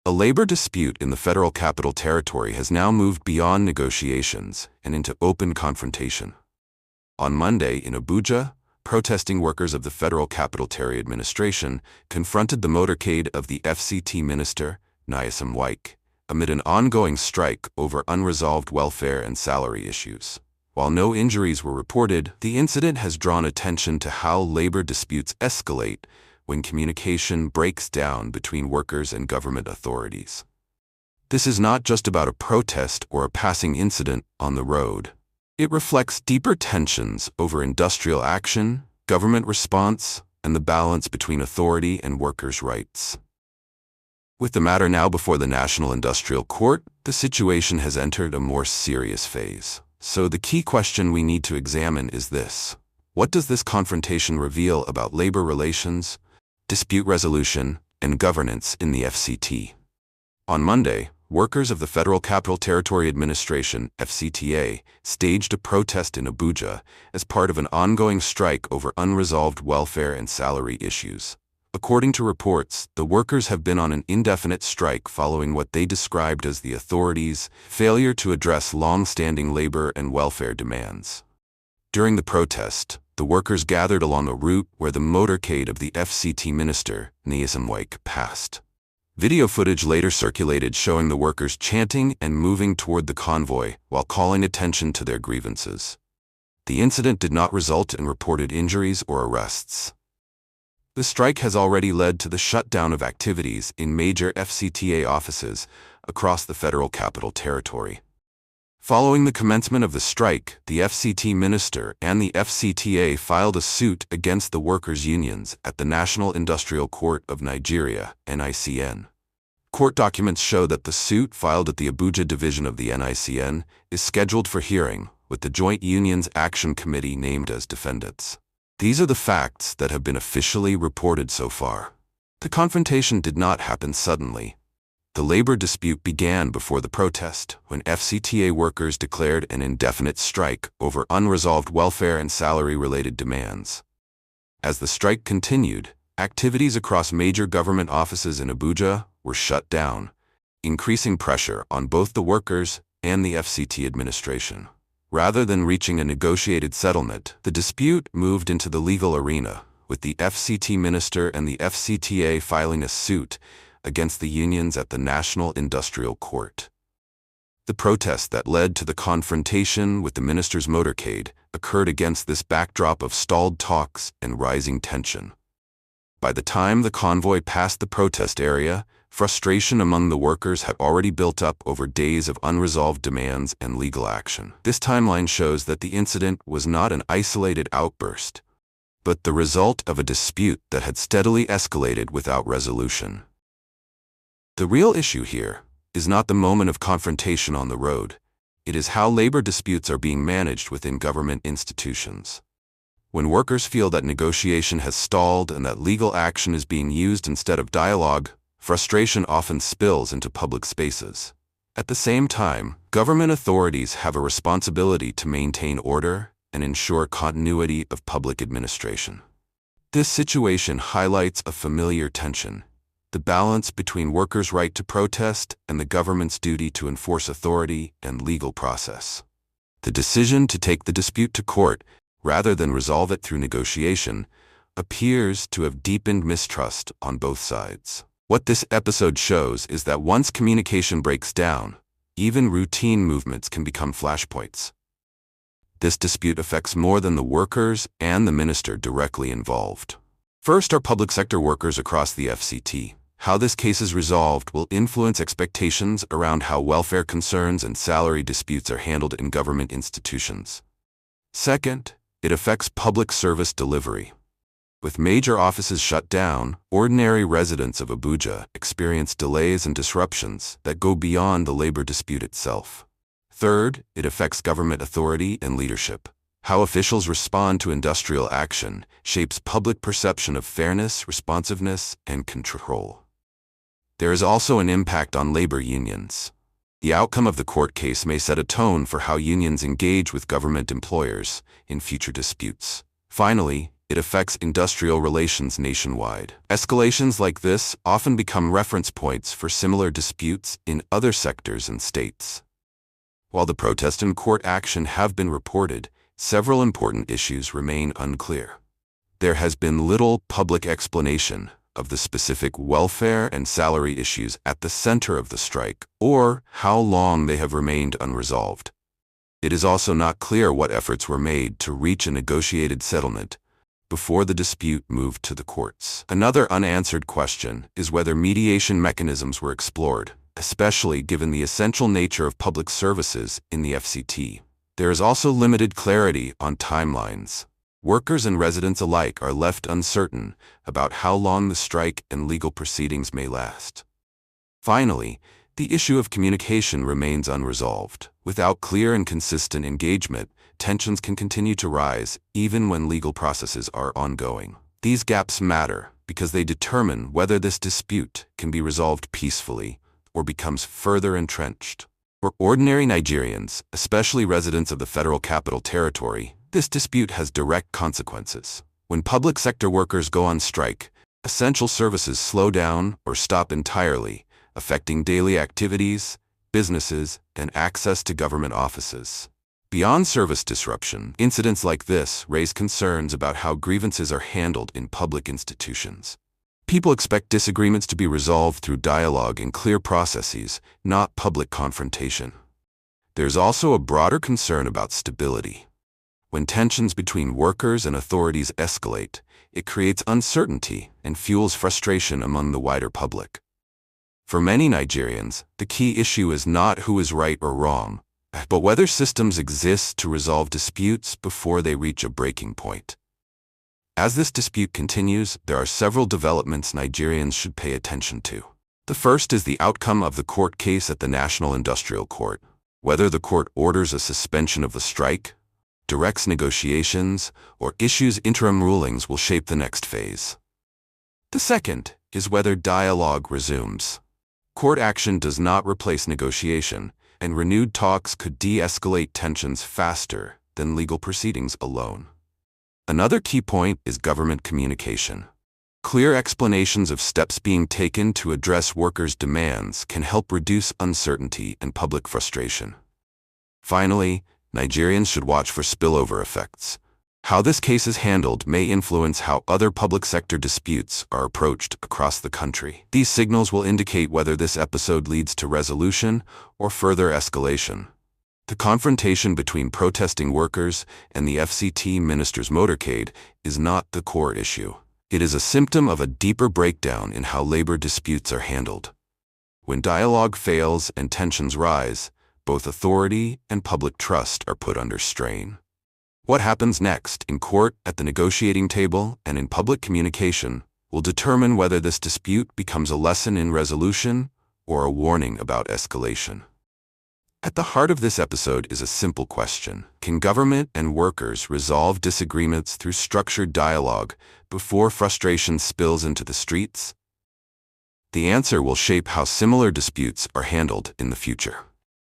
A labor dispute in the Federal Capital Territory has now moved beyond negotiations and into open confrontation. On Monday in Abuja, protesting workers of the Federal Capital Territory Administration confronted the motorcade of the FCT minister, Wike, amid an ongoing strike over unresolved welfare and salary issues. While no injuries were reported, the incident has drawn attention to how labor disputes escalate when communication breaks down between workers and government authorities. This is not just about a protest or a passing incident on the road. It reflects deeper tensions over industrial action, government response, and the balance between authority and workers' rights. With the matter now before the National Industrial Court, the situation has entered a more serious phase. So the key question we need to examine is this: what does this confrontation reveal about labor relations, dispute resolution, and governance in the FCT? On Monday, workers of the Federal Capital Territory Administration, FCTA, staged a protest in Abuja as part of an ongoing strike over unresolved welfare and salary issues. According to reports, the workers have been on an indefinite strike following what they described as the authorities' failure to address long-standing labor and welfare demands. During the protest, the workers gathered along a route where the motorcade of the FCT minister, Wike, passed. Video footage later circulated showing the workers chanting and moving toward the convoy while calling attention to their grievances. The incident did not result in reported injuries or arrests. The strike has already led to the shutdown of activities in major FCTA offices across the Federal Capital Territory. Following the commencement of the strike, the FCT minister and the FCTA filed a suit against the workers' unions at the National Industrial Court of Nigeria, NICN. Court documents show that the suit filed at the Abuja division of the NICN is scheduled for hearing, with the Joint Unions Action Committee named as defendants. These are the facts that have been officially reported so far. The confrontation did not happen suddenly. The labor dispute began before the protest, when FCTA workers declared an indefinite strike over unresolved welfare and salary-related demands. As the strike continued, activities across major government offices in Abuja were shut down, increasing pressure on both the workers and the FCT administration. Rather than reaching a negotiated settlement, the dispute moved into the legal arena, with the FCT minister and the FCTA filing a suit against the unions at the National Industrial Court. The protest that led to the confrontation with the minister's motorcade occurred against this backdrop of stalled talks and rising tension. By the time the convoy passed the protest area, frustration among the workers had already built up over days of unresolved demands and legal action. This timeline shows that the incident was not an isolated outburst, but the result of a dispute that had steadily escalated without resolution. The real issue here is not the moment of confrontation on the road. It is how labor disputes are being managed within government institutions. When workers feel that negotiation has stalled and that legal action is being used instead of dialogue, frustration often spills into public spaces. At the same time, government authorities have a responsibility to maintain order and ensure continuity of public administration. This situation highlights a familiar tension: the balance between workers' right to protest and the government's duty to enforce authority and legal process. The decision to take the dispute to court, rather than resolve it through negotiation, appears to have deepened mistrust on both sides. What this episode shows is that once communication breaks down, even routine movements can become flashpoints. This dispute affects more than the workers and the minister directly involved. First are public sector workers across the FCT. How this case is resolved will influence expectations around how welfare concerns and salary disputes are handled in government institutions. Second, it affects public service delivery. With major offices shut down, ordinary residents of Abuja experience delays and disruptions that go beyond the labor dispute itself. Third, it affects government authority and leadership. How officials respond to industrial action shapes public perception of fairness, responsiveness, and control. There is also an impact on labor unions. The outcome of the court case may set a tone for how unions engage with government employers in future disputes. Finally, it affects industrial relations nationwide. Escalations like this often become reference points for similar disputes in other sectors and states. While the protest and court action have been reported, several important issues remain unclear. There has been little public explanation of the specific welfare and salary issues at the center of the strike, or how long they have remained unresolved. It is also not clear what efforts were made to reach a negotiated settlement before the dispute moved to the courts. Another unanswered question is whether mediation mechanisms were explored, especially given the essential nature of public services in the FCT. There is also limited clarity on timelines. Workers and residents alike are left uncertain about how long the strike and legal proceedings may last. Finally, the issue of communication remains unresolved. Without clear and consistent engagement, tensions can continue to rise even when legal processes are ongoing. These gaps matter because they determine whether this dispute can be resolved peacefully or becomes further entrenched. For ordinary Nigerians, especially residents of the Federal Capital Territory, this dispute has direct consequences. When public sector workers go on strike, essential services slow down or stop entirely, affecting daily activities, businesses, and access to government offices. Beyond service disruption, incidents like this raise concerns about how grievances are handled in public institutions. People expect disagreements to be resolved through dialogue and clear processes, not public confrontation. There's also a broader concern about stability. When tensions between workers and authorities escalate, it creates uncertainty and fuels frustration among the wider public. For many Nigerians, the key issue is not who is right or wrong, but whether systems exist to resolve disputes before they reach a breaking point. As this dispute continues, there are several developments Nigerians should pay attention to. The first is the outcome of the court case at the National Industrial Court. Whether the court orders a suspension of the strike, directs negotiations, or issues interim rulings will shape the next phase. The second is whether dialogue resumes. Court action does not replace negotiation, and renewed talks could de-escalate tensions faster than legal proceedings alone. Another key point is government communication. Clear explanations of steps being taken to address workers' demands can help reduce uncertainty and public frustration. Finally, Nigerians should watch for spillover effects. How this case is handled may influence how other public sector disputes are approached across the country. These signals will indicate whether this episode leads to resolution or further escalation. The confrontation between protesting workers and the FCT minister's motorcade is not the core issue. It is a symptom of a deeper breakdown in how labor disputes are handled. When dialogue fails and tensions rise, both authority and public trust are put under strain. What happens next in court, at the negotiating table, and in public communication will determine whether this dispute becomes a lesson in resolution or a warning about escalation. At the heart of this episode is a simple question. Can government and workers resolve disagreements through structured dialogue before frustration spills into the streets? The answer will shape how similar disputes are handled in the future.